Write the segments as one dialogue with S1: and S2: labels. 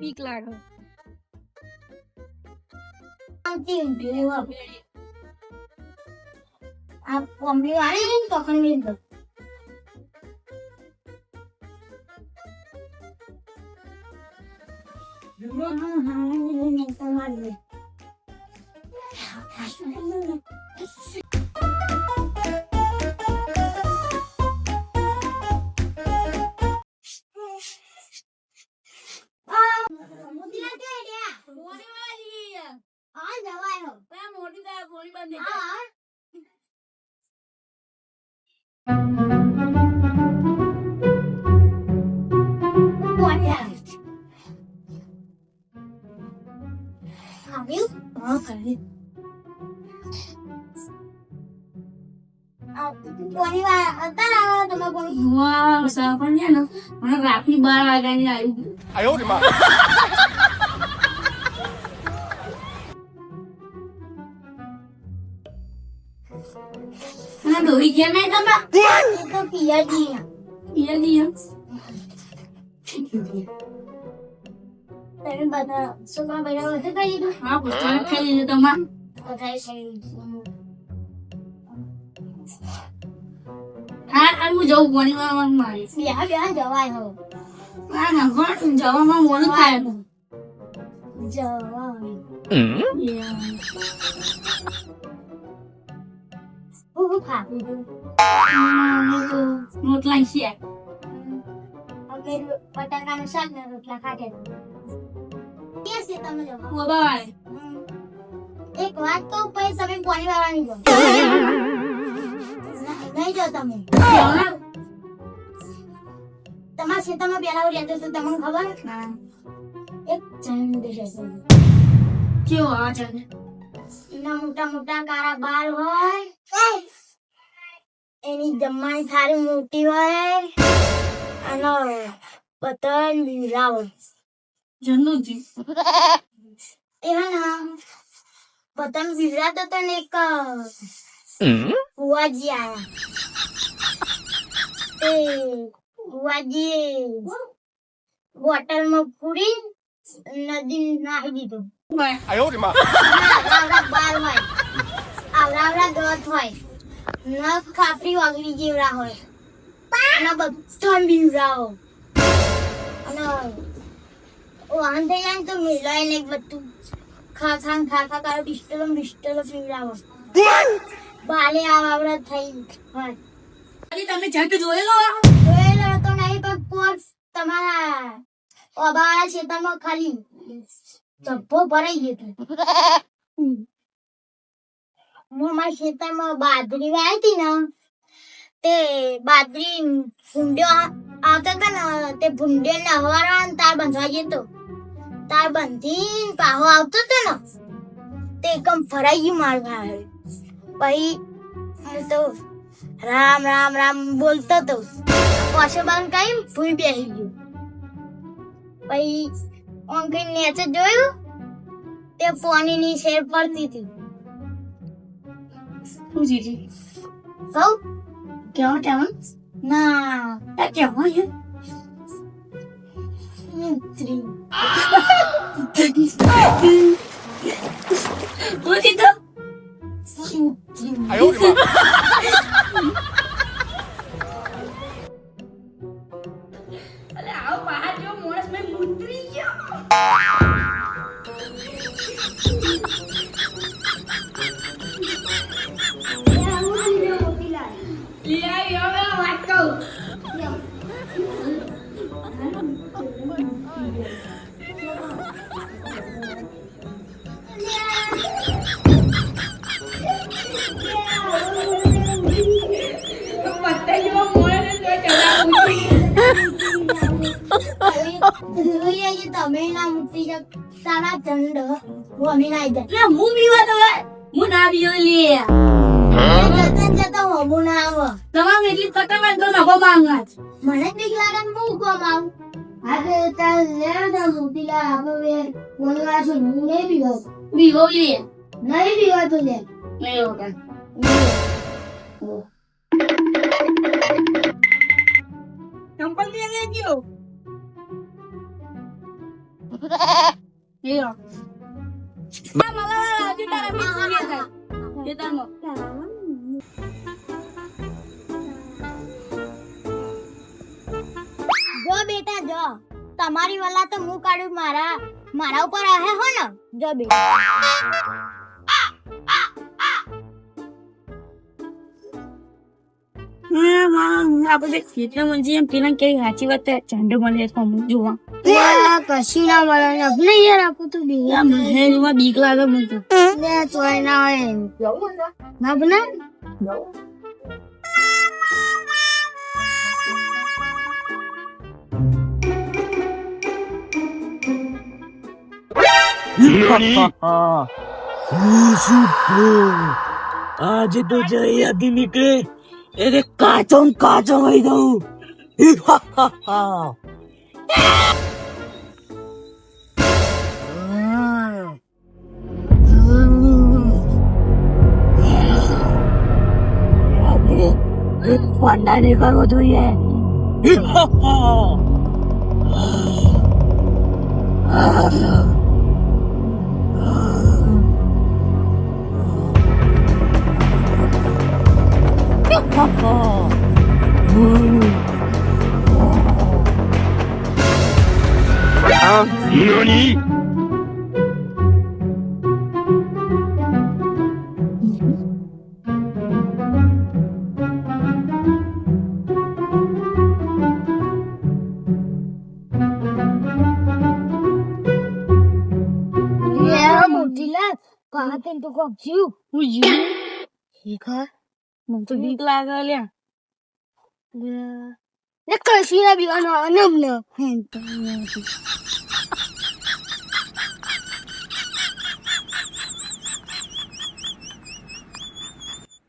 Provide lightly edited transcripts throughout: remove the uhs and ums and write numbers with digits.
S1: બીક લાગે
S2: આ કોમ્બલી વાળી ને પકડી લીધો
S1: રાત્રિ 12 વાગ્યાની આવી ડોહી ગયા નહીં તમે
S2: તો પિયરજી તમે બધા સુકા બધા વધુ કરી દીધું
S1: હા પુસ્તક ખાઈ લીધું તમારે
S2: બધા ખાઈ
S1: હા હું જવું પાણી વાળવાનું મારીશ
S2: બ્યાહ જવાય હો
S1: આ નંબર જવામાં મોડું થાય
S2: જવાય હું ખાધું
S1: રોટલા છે
S2: અમે બટાકાનું શાક ને રોટલા ખાધા ક્યાં છે તમે લોકો
S1: બાય
S2: એક વાત તો પછી તમે પાણી વાળવાની જો નહીં જો તમે તમારા ખેતરમાં પેલા રહેતો તો તમને ખબર એક જણ દેખાય
S1: કેવો આ છે
S2: એના મોટા મોટા કાળા બાલ હોય એની જમવાની થાળી મોટી હોય અને પતંગ બીવડાવ
S1: જન્નુજી
S2: એના પતંગ બીવડાતો તો ને એક ફુવાજી આયા તે ફુવાજી બોટલમાં પૂરી નદી નાખી દીધું આવડા બાર હોય આવડા દોત હોય નખ કાપડી વાગડી જેવડા હોય અને બધા બીવડાવો અને વાહન થઈ જાય ને તો મિલાય ને બધું ખા કરો બિસ્ટલો પીવડાવો બાલે આવડા થઈ હોય
S1: તમે જટ જોયેલો
S2: જોયેલો તો નહીં પણ પોર તમારા ઓબાળા ખેતરમાં ખાલી ચપ્પો ભરાઈ ગયો હું મારા ખેતરમાં બાજરી વાવી હતી ને તે બાજરી ભૂંડ્યો આવતા હતા ને તે ભૂંડે નહવારા તાર બંધવા જતો તાર બંધી પાહો આવતો હતો ને તે એકમ ફરાઈ ગયું મારું ભાઈ પછી હું તો રામ રામ રામ બોલતો હતો પાછો બંધ કઈ ભૂઈ બેસી ગયું પછી ઓંકઈ નેચે જોયું તે પાણીની શેર પડતી હતી
S1: શું જીજી
S2: કહું
S1: કેવું
S2: ના
S1: કેવું છે
S2: મિત્રી
S1: બોલી તો અલે આવો પહાડ જેવો માણસ મેં ઉતરી ગયો
S2: તમે ના મૂકી જ તારા ચંડ વમી નાઈ જાય
S1: હું બીવા તો હું ના બીયો લે
S2: જતા હોબુ ના આવો
S1: તમામ એટલી કટમાં તો નવો માંગા
S2: મને બીક લાગે ને હું કોમ આવું આજે તાર લે ના મૂકી લા આપણે બોલવા છો હું નહીં બીવો
S1: બીવો લે
S2: નહીં બીવો તો લે
S1: નહીં હોતા ચંપલ લઈ લેજો એ રો. આ મલા રાજુ તારા બી પૂરી થાય. ખેતરમાં.
S2: જો બેટા જો તમારી વાલા તો હું કાઢું મારા ઉપર આહે હો ને જો બેટા
S1: આપણે ખેતરમાં જઈએ પેલા કઈ સાચી વાત ચાંદો મળે જોવા
S2: કશી ના મળે આપણે યાર આપું તો
S1: મહેલમાં બીક લાગે મને તો
S2: તોય ના હોય ના બને
S3: आज तो जय अभी निकले अरे काचो वही दऊ पंडा नहीं करो तो ये
S4: NANI?તો
S1: બીક લાગે લ્યા
S2: ને કશી ના બીવાનો અનમ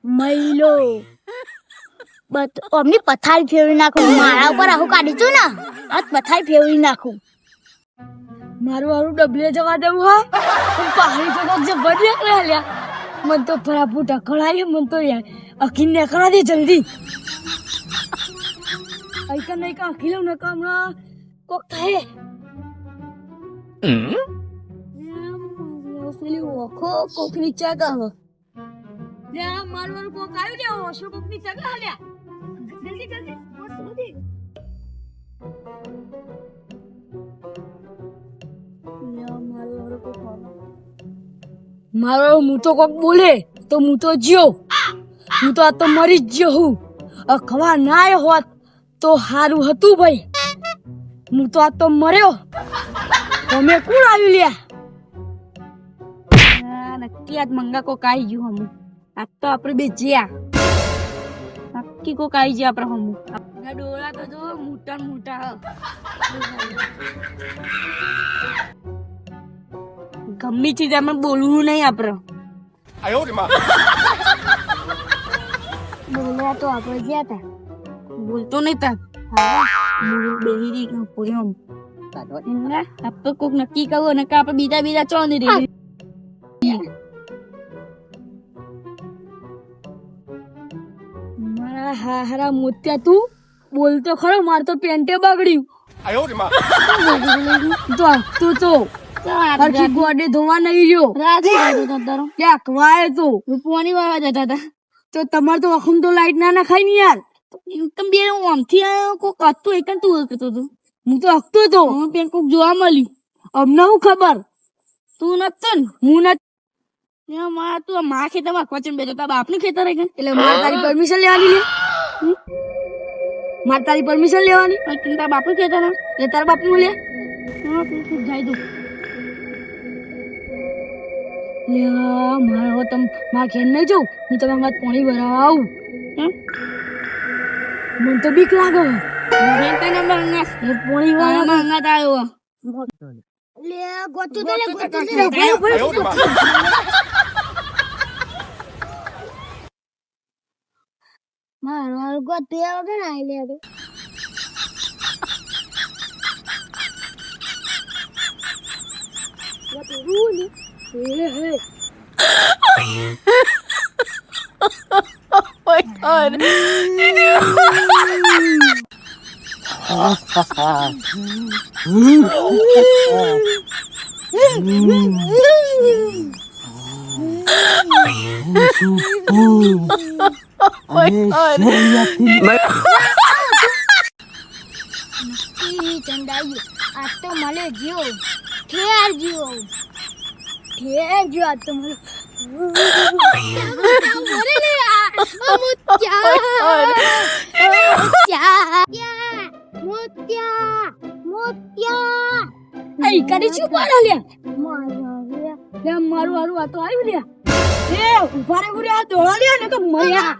S2: મહિલો બત અમની પથારી ફેરવી નાખું મારા ઉપર આખું કાઢી છું ને આ પથારી ફેરવી નાખું
S1: મારું ડબલે જવા દેવું હા પણ પહાડી જગત જે બધી એકલે લ્યા મન તો ભરાપુર ઢકળાય મન તો યાર અખીન નેકળા દે જલ્દી આઈકા નહીં કા અખીલો ન કામના કોક થાય પેલી ઓખો કોક નીચા કા હો લે મારવાનું કોક આવ્યું ને ઓશો કોક નીચા કા લ્યા જલ્દી મારો હું તો કોક બોલે તો હું તો જ્યો હું તો આ તો મરી જ ગયો હું અખવા ના હોત તો હારું હતું ભાઈ હું તો આ તો મર્યો તમે કોણ આવ્યું લ્યા નક્કી આજ મંગા કોક આવી ગયું હમું આજ તો આપણે બે જ્યા નક્કી કોક આવી ગયા આપણે હમું આપણા ડોળા તો જો મોટા મોટા ગમે ચીજ આપણે બોલવું નહીં આપણે
S2: બોલ્યા તો આપણે ગયા હતા
S1: બોલતો નહીં તા બેહી રહી પૂરી આપણે કોક નક્કી કરવું અને આપણે બીજા ચો નહીં રહી મારા હારા મોત્યા તું બોલતો ખરો માર તો પેન્ટે બગડ્યું તો હરખી ગોડે ધોવા નહીં રહ્યો વાય તો પાણી વાળવા જતા હતા તો તમારે તો અખમ તો લાઈટ ના નાખાય ને યાર તમે બે આમથી કોક હતું એક તું હકતો હતો હું તો હકતો હતો પેન કોક જોવા મળ્યું અમને હું ખબર તું નતો ને હું નથી મારા તું મારા ખેતરમાં કોચન બેઠો તારા બાપનું ખેતર એટલે મારે તારી પરમિશન લેવાની મારે તારી પરમિશન લેવાની તારા બાપનું ખેતર એટલે તારા બાપનું લે જાય તું મારા તમે મારા ઘેર નહીં જાઉં હું તમારા હાથ પાણી ભરાવા આવું મને તો બીક લાગે પાણી ભરાવા અંગાત આવ્યો
S2: લે ગોતું તો લે મારો ગોતું આવે ને આઈ લે
S3: Oh my god.
S2: ચંદાઈ આ તો મળે જીઓ ઠેર જીઓ આ તો મળે
S1: મારું હારું આ તો આવ્યું લે ઉભા રે ગુરે આ દોડા લે ને તો મર્યા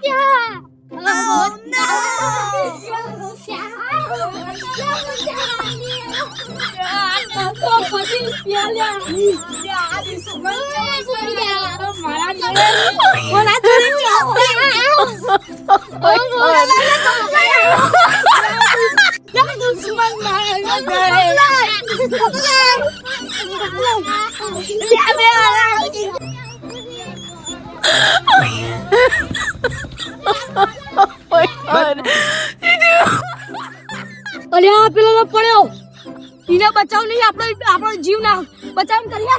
S1: અરે આ પેલો તો પડ્યો એને બચાવ નહીં આપણો જીવ ના બચાવ કરીએ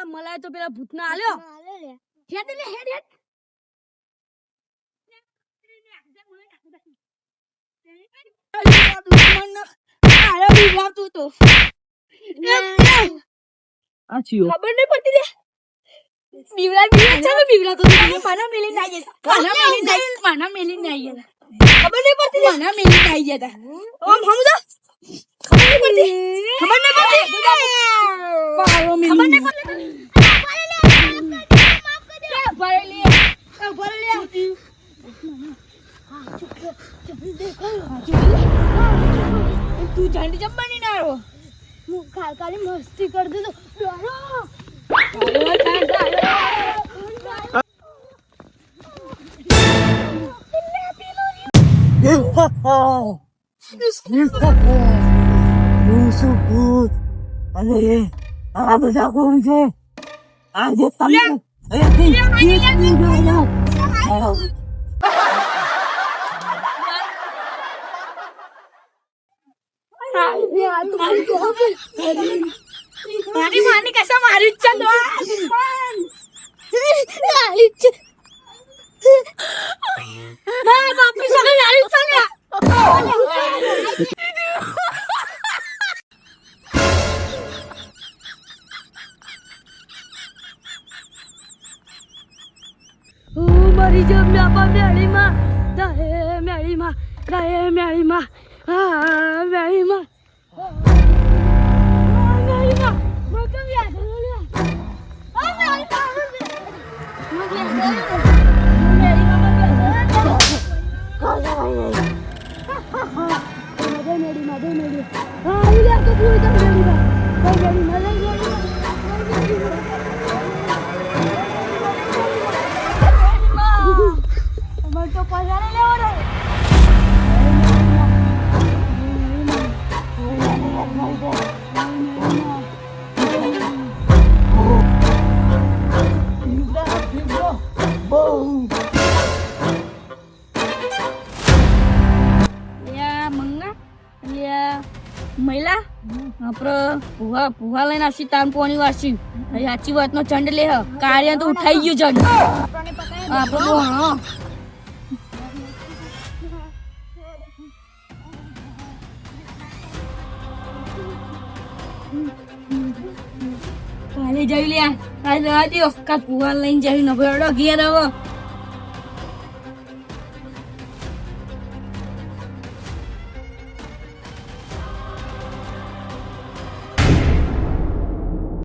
S1: મલાય તો પેલા ભૂત ના આલ્યો હેડ લે હેડ હેડ ખબર નહીં પડતી લે બીવડા ચાલો બીવડા તો પાના મેલી ના પાના મેલી ના ખબર નહીં પડતી પાના મેલી ના જતા ઓમ હમદો ખબર નહીં પડતી પારો મેલી તું ઝંડી જમવાની ના આવ્યો હું ખાલી મસ્તી કરી દીધો
S3: આ બધા કોણ છે આજે તમે
S1: મારી માની કશા મારી ઈચ્છા તો બાપની સાથે મારી ઈચ્છા મરી જો મ્યાપા મેળીમાં દાહે મેળીમાં ગાયે મેળીમાં હા મેળીમાં મહિલા આપડે પુહા લઈને આવશે તાન પોણી વારસી સાચી વાત નો ચંડ લે કાર્ય તો ઉઠાઈ ગયું ચંડ આપડે ભણો કાલે જઈ લે કાલે દો કા પુહા લઈને જઈ નભેડો ઘેર આવો